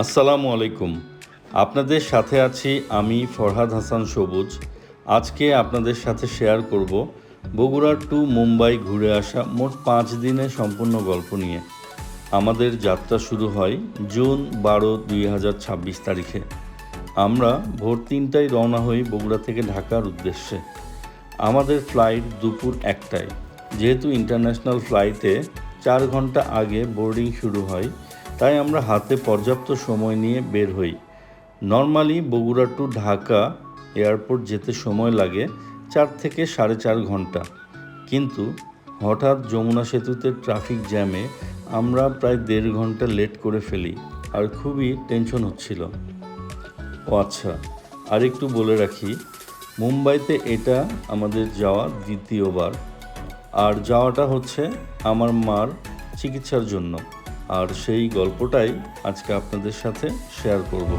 আসসালামু আলাইকুম। আপনাদের সাথে আছি আমি ফরহাদ হাসান সবুজ। আজকে আপনাদের সাথে শেয়ার করব বগুড়া টু মুম্বাই ঘুরে আসা মোট 5 দিনের সম্পূর্ণ গল্প নিয়ে। আমাদের যাত্রা শুরু হয় জুন 12, 2026 তারিখে। আমরা ভোর 3টায় রওনা হই বগুড়া থেকে ঢাকার উদ্দেশ্যে। আমাদের ফ্লাইট দুপুর 1টায়। যেহেতু ইন্টারন্যাশনাল ফ্লাইটে 4 ঘন্টা আগে বোর্ডিং শুরু হয়, তাই আমরা হাতে পর্যাপ্ত সময় নিয়ে বের হই। Normally Bogura to Dhaka airport যেতে সময় লাগে 4 থেকে 4.5 ঘন্টা, কিন্তু হঠাৎ যমুনা সেতুতে ট্রাফিক জ্যামে আমরা প্রায় 1.5 ঘন্টা লেট করে ফেলি, আর খুবই টেনশন হচ্ছিল। ও আচ্ছা, আর একটু বলে রাখি, মুম্বাইতে এটা আমাদের যাওয়া দ্বিতীয়বার, আর যাওয়াটা হচ্ছে আমার মার চিকিৎসার জন্য। আর সেই গল্পটাই আজকে আপনাদের সাথে শেয়ার করব।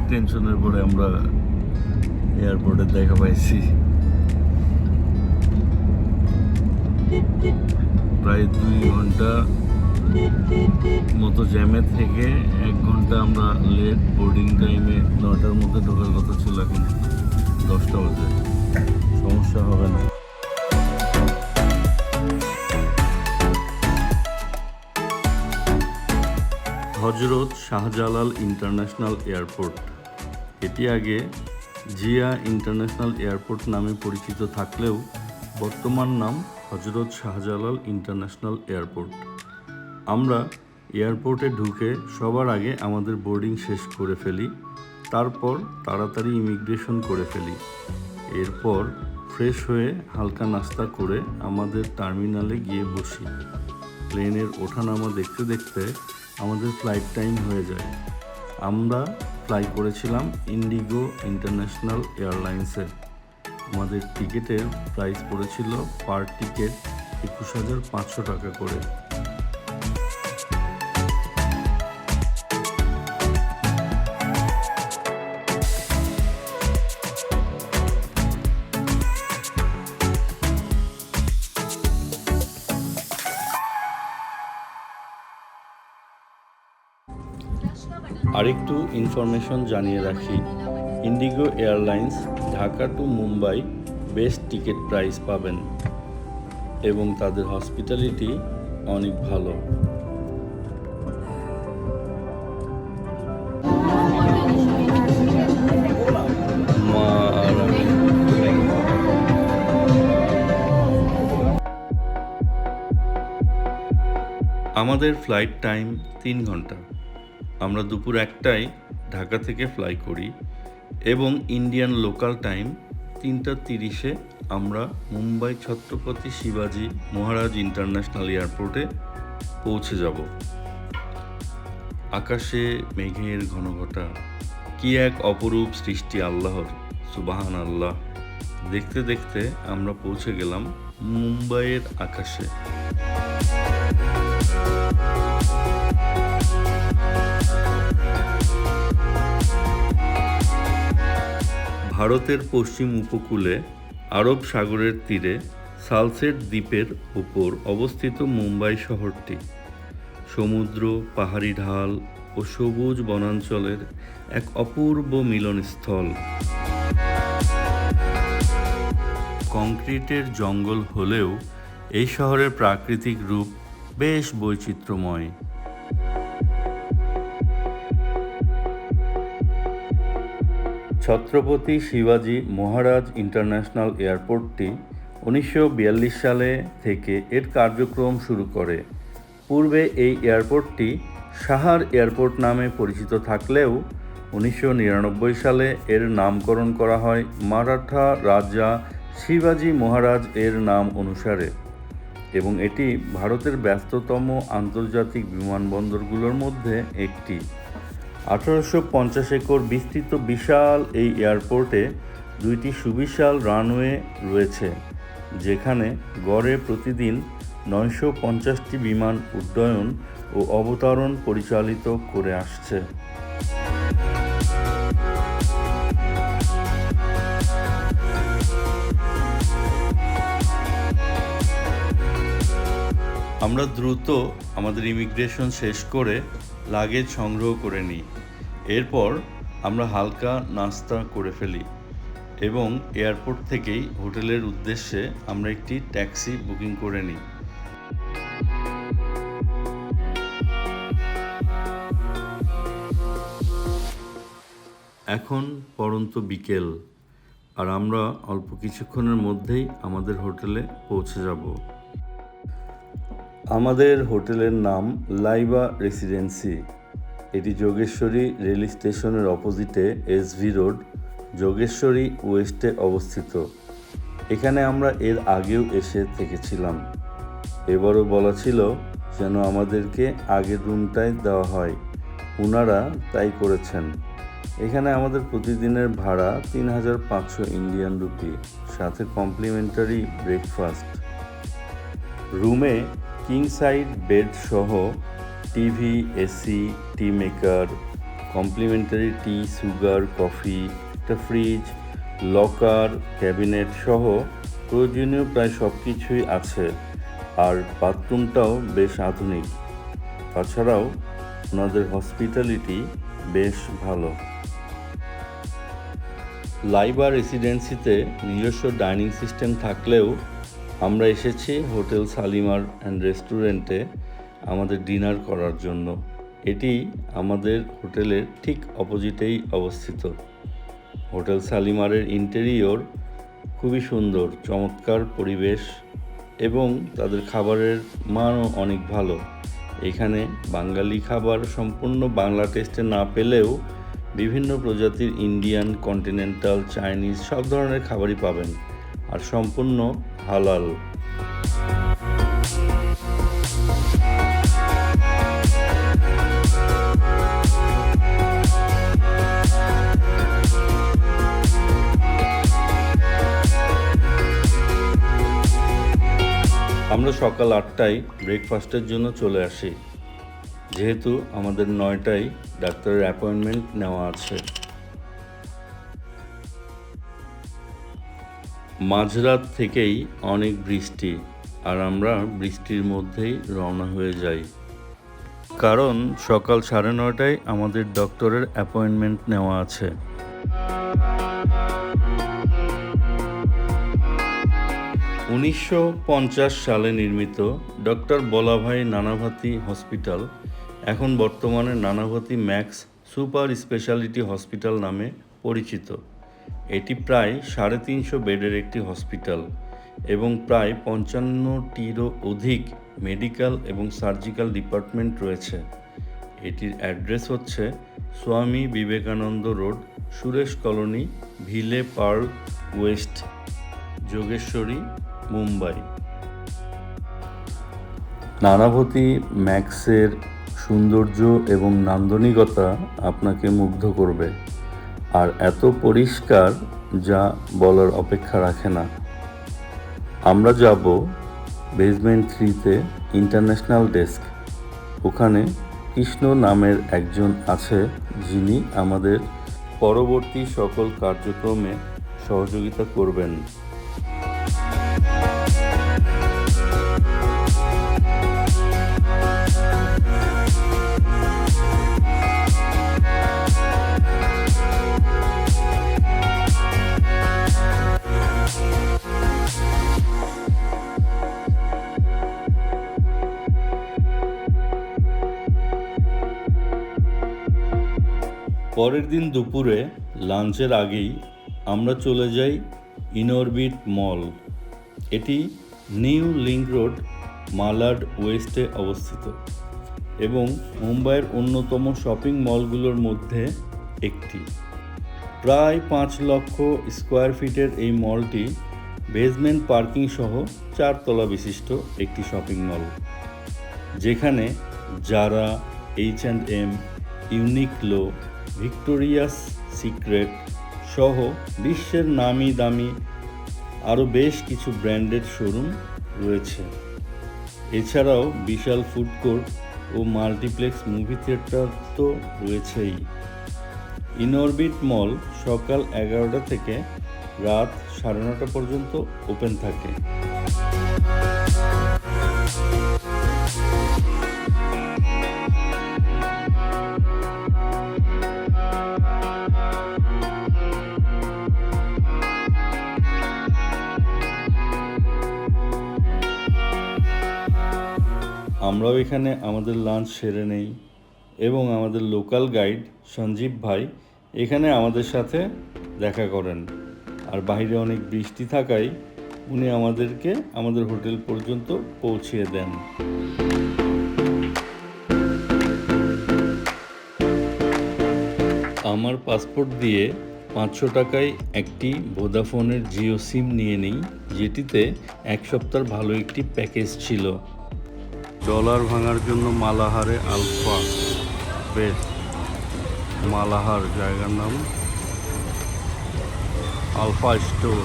টেনশনের পরে আমরা এয়ারপোর্টে দেখা পাইছি। প্রায় 2 ঘন্টা মতো জ্যামে থেকে 1 ঘন্টা আমরা লেট। বোর্ডিং টাইমে 9টার মধ্যে ঢোকার কথা ছিল, এখন 10টা বাজে। সমস্যা হবে না। হজরত শাহজালাল ইন্টারন্যাশনাল এয়ারপোর্ট, এটি আগে জিয়া ইন্টারন্যাশনাল এয়ারপোর্ট নামে পরিচিত থাকলেও বর্তমান নাম হজরত শাহজালাল ইন্টারন্যাশনাল এয়ারপোর্ট। আমরা এয়ারপোর্টে ঢুকে সবার আগে আমাদের বোর্ডিং শেষ করে ফেলি, তারপর তাড়াতাড়ি ইমিগ্রেশন করে ফেলি। এরপর ফ্রেশ হয়ে হালকা নাস্তা করে আমাদের টার্মিনালে গিয়ে বসি। প্লেনের ওঠানামা দেখতে দেখতে আমাদের ফ্লাইট টাইম হয়ে যায়। আমরা ফ্লাই করেছিলাম ইন্ডিগো ইন্টারন্যাশনাল এয়ারলাইন্সে। আমাদের টিকিটের প্রাইস পড়েছিল পার টিকিট 21,500 টাকা করে। আরেকটু ইনফরমেশন জানিয়ে রাখি, IndiGo airlines Dhaka to Mumbai best ticket price পাবেন এবং তাদের হসপিটালিটি অনেক ভালো। আমাদের ফ্লাইট টাইম 3 ঘন্টা। আমরা দুপুর 1টায় ঢাকা থেকে ফ্লাই করি এবং ইন্ডিয়ান লোকাল টাইম 3:30-এ আমরা মুম্বাই ছত্রপতি শিবাজি মহারাজ ইন্টারন্যাশনাল এয়ারপোর্টে পৌঁছে যাব। আকাশে মেঘের ঘনঘটা, কি এক অপরূপ সৃষ্টি আল্লাহর, সুবহান আল্লাহ। দেখতে দেখতে আমরা পৌঁছে গেলাম মুম্বাইয়ের আকাশে। ভারতের পশ্চিম উপকূলে আরব সাগরের তীরে সালসেট দ্বীপের উপর অবস্থিত মুম্বাই শহরটি সমুদ্র, পাহাড়ি ঢাল ও সবুজ বনাঞ্চলের এক অপূর্ব মিলনস্থল। কংক্রিটের জঙ্গল হলেও এই শহরের প্রাকৃতিক রূপ বেশ বৈচিত্র্যময়। ছত্রপতি শিবাজি মহারাজ ইন্টারন্যাশনাল এয়ারপোর্টটি 1942 সালে থেকে এর কার্যক্রম শুরু করে। পূর্বে এই এয়ারপোর্টটি সাহার এয়ারপোর্ট নামে পরিচিত থাকলেও 1999 সালে এর নামকরণ করা হয় মারাঠা রাজা শিবাজি মহারাজ এর নাম অনুসারে এবং এটি ভারতের ব্যস্ততম আন্তর্জাতিক বিমানবন্দরগুলোর মধ্যে একটি। 1850 একর বিস্তৃত বিশাল এই এয়ারপোর্টে 2টি সুবিশাল রানওয়ে রয়েছে, যেখানে গড়ে প্রতিদিন 950টি বিমান উড্ডয়ন ও অবতরণ পরিচালিত করে আসছে। আমরা দ্রুত আমাদের ইমিগ্রেশন শেষ করে লাগেজ সংগ্রহ করে নিই। এরপর আমরা হালকা নাস্তা করে ফেলি এবং এয়ারপোর্ট থেকেই হোটেলের উদ্দেশ্যে আমরা একটি ট্যাক্সি বুকিং করে নিই। এখন পড়ন্ত বিকেল, আর আমরা অল্প কিছুক্ষণের মধ্যেই আমাদের হোটেলে পৌঁছে যাব। আমাদের হোটেলের নাম লাইবা রেসিডেন্সি। এটি যোগেশ্বরী রেল স্টেশনের অপোজিটে এসভি রোড, যোগেশ্বরী ওয়েস্টে অবস্থিত। এখানে আমরা এর আগেও এসে থেকেছিলাম। এবারও বলা ছিল যেন আমাদেরকে আগের রুমটাই দেওয়া হয়, ওনারা তাই করেছেন। এখানে আমাদের প্রতিদিনের ভাড়া 3500 ইন্ডিয়ান রুপি, সাথে কমপ্লিমেন্টারি ব্রেকফাস্ট। রুমে কিং সাইড বেড সহ টিভি, এসি, টি মেকার, কমপ্লিমেন্টারি টি, সুগার, কফি, একটা ফ্রিজ, লকার, ক্যাবিনেট সহ প্রয়োজনীয় প্রায় সব কিছুই আছে। আর বাথরুমটাও বেশ আধুনিক। তাছাড়াও ওনাদের হসপিটালিটি বেশ ভালো। লাইবা রেসিডেন্সিতে নিজস্ব ডাইনিং সিস্টেম থাকলেও আমরা এসেছি হোটেল শালিমার অ্যান্ড রেস্টুরেন্টে আমাদের ডিনার করার জন্য। এটি আমাদের হোটেলের ঠিক অপোজিটেই অবস্থিত। হোটেল শালিমারের ইন্টেরিয়র খুবই সুন্দর, চমৎকার পরিবেশ এবং তাদের খাবারের মানও অনেক ভালো। এখানে বাঙালি খাবার সম্পূর্ণ বাংলা টেস্টে না পেলেও বিভিন্ন প্রজাতির ইন্ডিয়ান, কন্টিনেন্টাল, চাইনিজ সব ধরনের খাবারই পাবেন, আর সম্পূর্ণ হালাল। আমরা সকাল 8টায় ব্রেকফাস্টের জন্য চলে আসি, যেহেতু আমাদের 9টায় ডাক্তারের অ্যাপয়েন্টমেন্ট নেওয়া আছে। মাঝরাত থেকেই অনেক বৃষ্টি, আর আমরা বৃষ্টির মধ্যেই রওনা হয়ে যাই, কারণ সকাল 9:30টায় আমাদের ডক্টরের অ্যাপয়েন্টমেন্ট নেওয়া আছে। উনিশশো সালে নির্মিত ডক্টর বলাভাই নানাভাতি হসপিটাল এখন বর্তমানে নানাভাতি ম্যাক্স সুপার স্পেশালিটি হসপিটাল নামে পরিচিত। এটি প্রায় 350 বেডের একটি হসপিটাল এবং প্রায় 55টিরও অধিক মেডিকেল এবং সার্জিক্যাল ডিপার্টমেন্ট রয়েছে। এটির অ্যাড্রেস হচ্ছে Swami Vivekananda Road, Suresh Colony, Vile Parle West, Jogeshwari, Mumbai. Nanavati ম্যাক্সের সৌন্দর্য এবং নান্দনিকতা আপনাকে মুগ্ধ করবে, আর এত পরিষ্কার যা বলার অপেক্ষা রাখে না। আমরা যাব বেসমেন্ট 3তে ইন্টারন্যাশনাল ডেস্ক। ওখানে কৃষ্ণ নামের একজন আছে, যিনি আমাদের পরবর্তী সকল কার্যক্রমে সহযোগিতা করবেন। পরের দিন দুপুরে লাঞ্চের আগেই আমরা চলে যাই ইনঅরবিট মল। এটি নিউ লিংক রোড, মালাড ওয়েস্টে অবস্থিত এবং মুম্বাইয়ের অন্যতম শপিং মলগুলোর মধ্যে একটি। প্রায় 5 লক্ষ স্কোয়ার ফিটের এই মলটি বেসমেন্ট পার্কিং সহ 4 তলা বিশিষ্ট একটি শপিং মল, যেখানে জারা, H&M, ইউনিকলো, ভিক্টোরিয়াস সিক্রেট সহ বিশ্বের নামি দামি আরও বেশ কিছু ব্র্যান্ডেড শোরুম রয়েছে। এছাড়াও বিশাল ফুড কোর্ট ও মাল্টিপ্লেক্স মুভি থিয়েটার তো রয়েছেই। ইনঅরবিট মল সকাল 11টা থেকে রাত 9:30 পর্যন্ত ওপেন থাকে। আমরাও এখানে আমাদের লাঞ্চ সেরে নেই এবং আমাদের লোকাল গাইড সঞ্জীব ভাই এখানে আমাদের সাথে দেখা করেন। আর বাইরে অনেক বৃষ্টি থাকায় উনি আমাদেরকে আমাদের হোটেল পর্যন্ত পৌঁছিয়ে দেন। আমার পাসপোর্ট দিয়ে 500 টাকায় একটি ভোদাফোনের জিও সিম নিয়ে নিই, যেটিতে 1 সপ্তাহ ভালো একটি প্যাকেজ ছিল। ডলার ভাঙার জন্য মালাহারে আলফা বেস্ট। মালাহার জায়গার নাম আলফা স্টোর।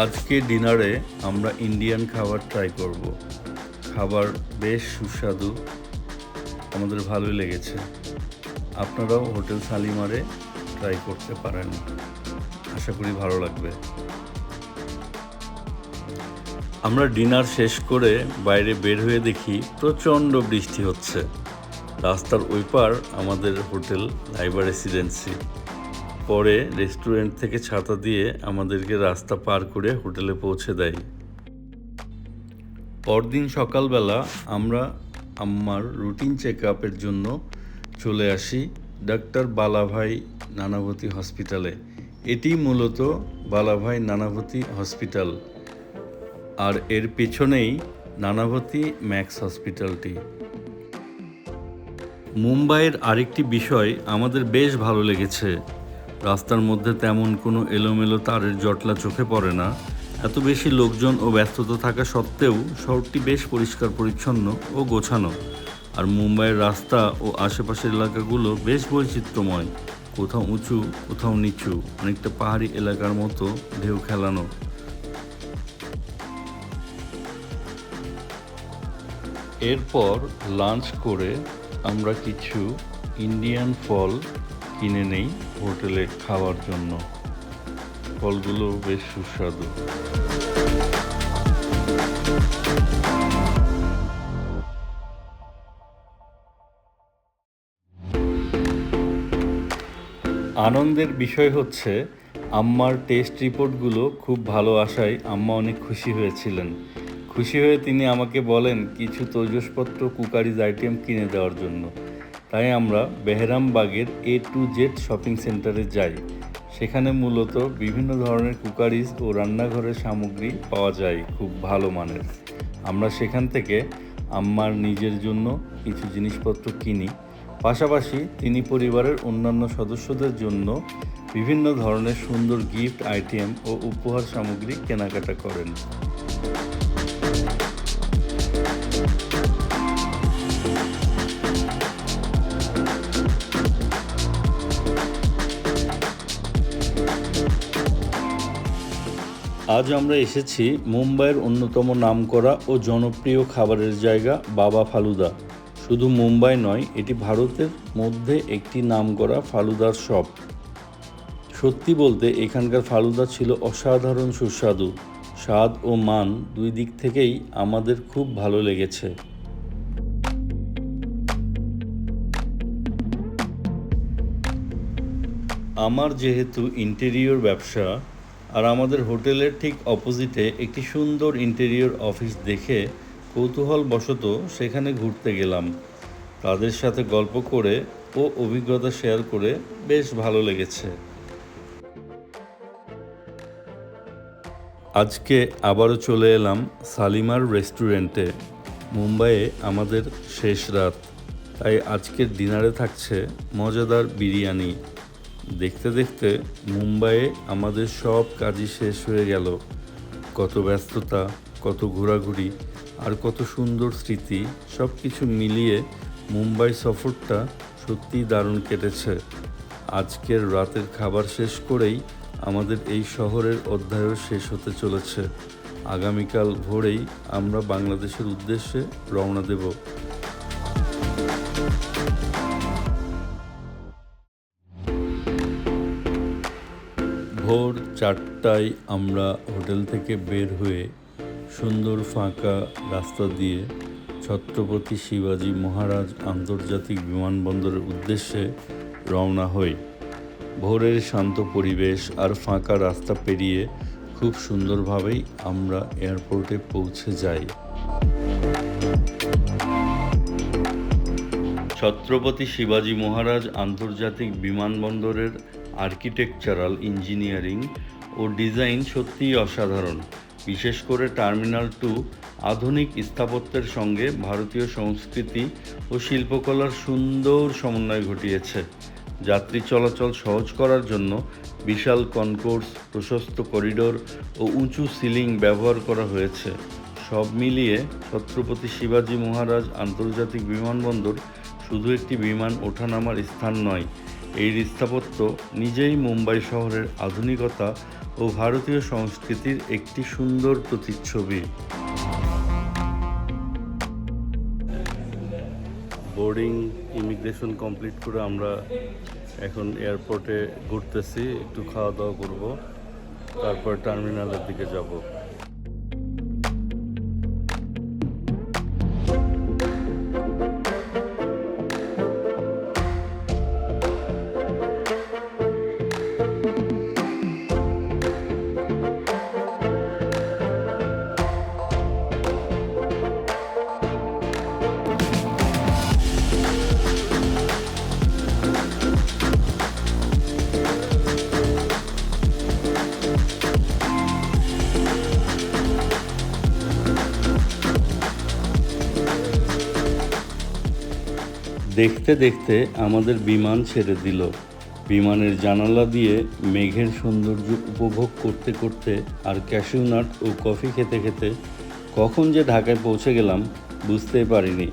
আজকে ডিনারে আমরা ইন্ডিয়ান খাবার ট্রাই করব। খাবার বেশ সুস্বাদু, আমাদের ভালোই লেগেছে। আপনারাও হোটেল শালিমারে ট্রাই করতে পারেন, আশা করি ভালো লাগবে। আমরা ডিনার শেষ করে বাইরে বের হয়ে দেখি প্রচণ্ড বৃষ্টি হচ্ছে। রাস্তার ওই পার আমাদের হোটেল লাইবা রেসিডেন্সি। পরে রেস্টুরেন্ট থেকে ছাতা দিয়ে আমাদেরকে রাস্তা পার করে হোটেলে পৌঁছে দেয়। পরদিন সকালবেলা আমরা আমার রুটিন চেক আপের জন্য চলে আসি ডাক্তার বালাভাই নানাবতী হসপিটালে। এটি মূলত বালাভাই নানাবতী হসপিটাল, আর এর পেছনেই নানাবতী ম্যাক্স হসপিটালটি। মুম্বাইয়ের আরেকটি বিষয় আমাদের বেশ ভালো লেগেছে, রাস্তার মধ্যে তেমন কোনো এলোমেলো তারের জটলা চোখে পড়ে না। এত বেশি লোকজন ও ব্যস্ততা থাকা সত্ত্বেও শহরটি বেশ পরিষ্কার পরিচ্ছন্ন ও গোছানো। আর মুম্বাইয়ের রাস্তা ও আশেপাশের এলাকাগুলো বেশ বৈচিত্র্যময়, কোথাও উঁচু কোথাও নিচু, অনেকটা পাহাড়ি এলাকার মতো ঢেউ খেলানো। এরপর লাঞ্চ করে আমরা কিছু ইন্ডিয়ান ফল কিনে নেই হোটেলে খাওয়ার জন্য। ফলগুলো বেশ সুস্বাদু। আনন্দের বিষয় হচ্ছে আম্মার টেস্ট রিপোর্টগুলো খুব ভালো আসায় আম্মা অনেক খুশি হয়েছিলেন। খুশি হয়ে তিনি আমাকে বলেন কিছু তৈজসপত্র কুকারিজ আইটেম কিনে দেওয়ার জন্য। তাই আমরা বেহরামবাগের A2Z শপিং সেন্টারে যাই। সেখানে মূলত বিভিন্ন ধরনের কুকারিজ ও রান্নাঘরের সামগ্রী পাওয়া যায় খুব ভালো মানের। আমরা সেখান থেকে আম্মার নিজের জন্য কিছু জিনিসপত্র কিনি, পাশাপাশি তিনি পরিবারের অন্যান্য সদস্যদের জন্য বিভিন্ন ধরনের সুন্দর গিফট আইটেম ও উপহার সামগ্রী কেনাকাটা করেন। আজ আমরা এসেছি মুম্বাইয়ের অন্যতম নামকরা ও জনপ্রিয় খাবারের জায়গা বাবা ফালুদা। শুধু মুম্বাই নয়, এটি ভারতের মধ্যে একটি নামকরা ফালুদার শপ। সত্যি বলতে এখানকার ফালুদা ছিল অসাধারণ সুস্বাদু। স্বাদ ও মান দুই দিক থেকেই আমাদের খুব ভালো লেগেছে। আমার যেহেতু ইন্টেরিয়র ব্যবসা, আর আমাদের হোটেলের ঠিক অপোজিটে একটি সুন্দর ইন্টেরিয়র অফিস দেখে কৌতূহলবশত সেখানে ঘুরতে গেলাম। তাদের সাথে গল্প করে ও অভিজ্ঞতা শেয়ার করে বেশ ভালো লেগেছে। আজকে আবারও চলে এলাম শালিমার রেস্টুরেন্টে। মুম্বাইয়ে আমাদের শেষ রাত, তাই আজকের ডিনারে থাকছে মজাদার বিরিয়ানি। দেখতে দেখতে মুম্বাইয়ে আমাদের সব কাজই শেষ হয়ে গেল। কত ব্যস্ততা, কত ঘোরাঘুরি, আর কত সুন্দর স্মৃতি, সব কিছু মিলিয়ে মুম্বাই সফরটা সত্যিই দারুণ কেটেছে। আজকের রাতের খাবার শেষ করেই আমাদের এই শহরের অধ্যায়ও শেষ হতে চলেছে। আগামীকাল ভোরেই আমরা বাংলাদেশের উদ্দেশ্যে রওনা দেব। ভোর 4টায় আমরা হোটেল থেকে বের হয়ে সুন্দর ফাঁকা রাস্তা দিয়ে ছত্রপতি শিবাজী মহারাজ আন্তর্জাতিক বিমানবন্দরের উদ্দেশ্যে রওনা হই। ভোরের শান্ত পরিবেশ আর ফাঁকা রাস্তা পেরিয়ে খুব সুন্দরভাবেই আমরা এয়ারপোর্টে পৌঁছে যাই। ছত্রপতি শিবাজী মহারাজ আন্তর্জাতিক বিমানবন্দরের আর্কিটেকচারাল ইঞ্জিনিয়ারিং ও ডিজাইন সত্যিই অসাধারণ। বিশেষ করে টার্মিনাল 2 আধুনিক স্থাপত্যের সঙ্গে ভারতীয় সংস্কৃতি ও শিল্পকলার সুন্দর সমন্বয় ঘটিয়েছে। যাত্রী চলাচল সহজ করার জন্য বিশাল কনকোর্স, প্রশস্ত করিডোর ও উঁচু সিলিং ব্যবহার করা হয়েছে। সব মিলিয়ে ছত্রপতি শিবাজী মহারাজ আন্তর্জাতিক বিমানবন্দর শুধু একটি বিমান ওঠানামার স্থান নয়, এই স্থাপত্য নিজেই মুম্বাই শহরের আধুনিকতা ও ভারতীয় সংস্কৃতির একটি সুন্দর প্রতিচ্ছবি। বোর্ডিং ইমিগ্রেশন কমপ্লিট করে আমরা এখন এয়ারপোর্টে ঘুরতেছি, একটু খাওয়া দাওয়া করব, তারপর টার্মিনালের দিকে যাব। দেখতে দেখতে আমাদের বিমান ছেড়ে দিল। বিমানের জানালা দিয়ে মেঘের সৌন্দর্য উপভোগ করতে করতে আর ক্যাশিউ নাট ও কফি খেতে খেতে কখন যে ঢাকায় পৌঁছে গেলাম বুঝতেই পারিনি।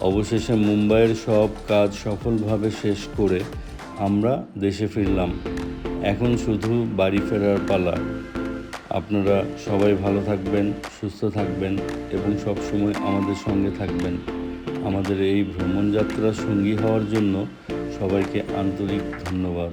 অবশেষে মুম্বাইয়ের সব কাজ সফলভাবে শেষ করে আমরা দেশে ফিরলাম। এখন শুধু বাড়ি ফেরার পালা। আপনারা সবাই ভালো থাকবেন, সুস্থ থাকবেন এবং সবসময় আমাদের সঙ্গে থাকবেন। আমাদের এই ভ্রমণযাত্রার সঙ্গী হওয়ার জন্য সবাইকে আন্তরিক ধন্যবাদ।